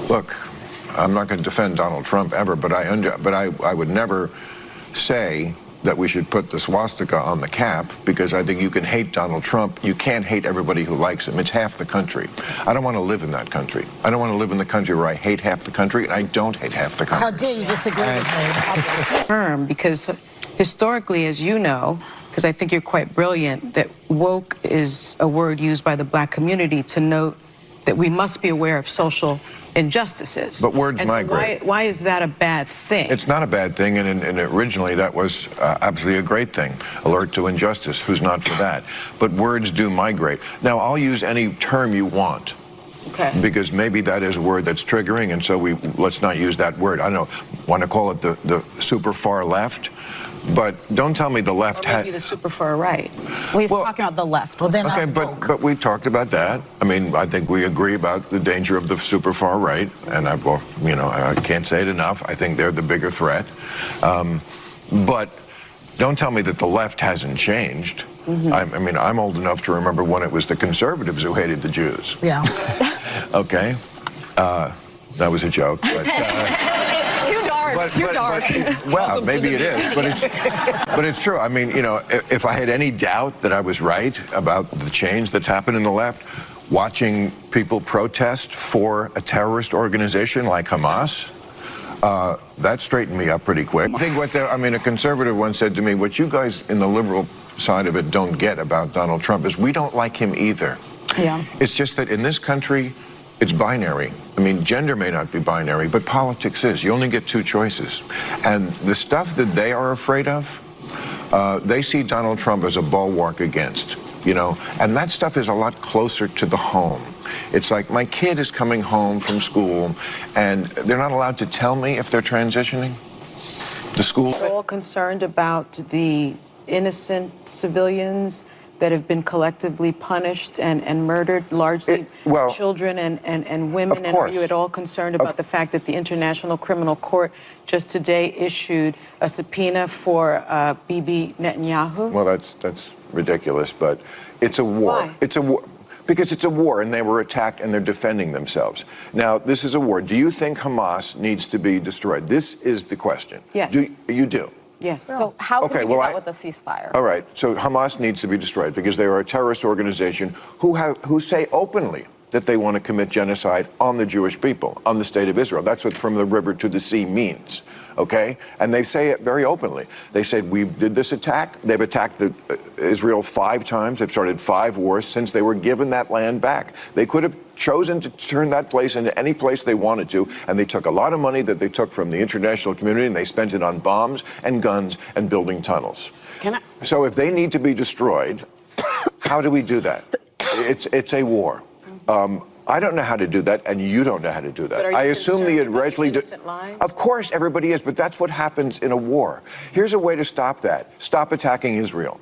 Look, I'm not going to defend Donald Trump ever, but I would never say that we should put the swastika on the cap, because I think you can hate Donald Trump. You can't hate everybody who likes him. It's half the country. I don't want to live in that country. I don't want to live in the country where I hate half the country, and I don't hate half the country. How dare you disagree with me? Because historically, as you know, because I think you're quite brilliant, that woke is a word used by the black community to note that we must be aware of social injustices. But words and migrate. So why is that a bad thing? It's not a bad thing, and originally that was absolutely a great thing. Alert to injustice. Who's not for that? But words do migrate. Now, I'll use any term you want. Okay. Because maybe that is a word that's triggering, and so let's not use that word. I don't know, want to call it the super far left, but don't tell me the left or maybe the super far right. Well, he's talking about the left. Well, then okay, but we talked about that. I mean, I think we agree about the danger of the super far right, and I can't say it enough. I think they're the bigger threat. But don't tell me that the left hasn't changed. I mean, I'm old enough to remember when it was the conservatives who hated the Jews. Yeah. Okay. That was a joke. But, too dark. Well, maybe it is, but it's true. I mean, if I had any doubt that I was right about the change that's happened in the left, watching people protest for a terrorist organization like Hamas, that straightened me up pretty quick. I think a conservative once said to me, what you guys in the liberal side of it don't get about Donald Trump is we don't like him either. Yeah. It's just that in this country, it's binary. I mean, gender may not be binary, but politics is. You only get two choices. And the stuff that they are afraid of, they see Donald Trump as a bulwark against, and that stuff is a lot closer to the home. It's like my kid is coming home from school, and they're not allowed to tell me if they're transitioning. The school... We're all concerned about the innocent civilians that have been collectively punished and murdered, largely children and women. And are you at all concerned about the fact that the International Criminal Court just today issued a subpoena for Bibi Netanyahu? Well, that's ridiculous, but it's a war. Why? It's a war. Because it's a war, and they were attacked, and they're defending themselves. Now, this is a war. Do you think Hamas needs to be destroyed? This is the question. Yes. You do? Yes. So how can we do that with a ceasefire? All right. So Hamas needs to be destroyed because they are a terrorist organization who say openly that they want to commit genocide on the Jewish people, on the state of Israel. That's what from the river to the sea means, okay? And they say it very openly. They said, we did this attack. They've attacked Israel 5 times. They've started 5 wars since they were given that land back. They could have chosen to turn that place into any place they wanted to, and they took a lot of money that they took from the international community, and they spent it on bombs and guns and building tunnels. So if they need to be destroyed, how do we do that? It's a war. I don't know how to do that, and you don't know how to do that. I assume the Israeli... Of course, everybody is, but that's what happens in a war. Here's a way to stop that. Stop attacking Israel.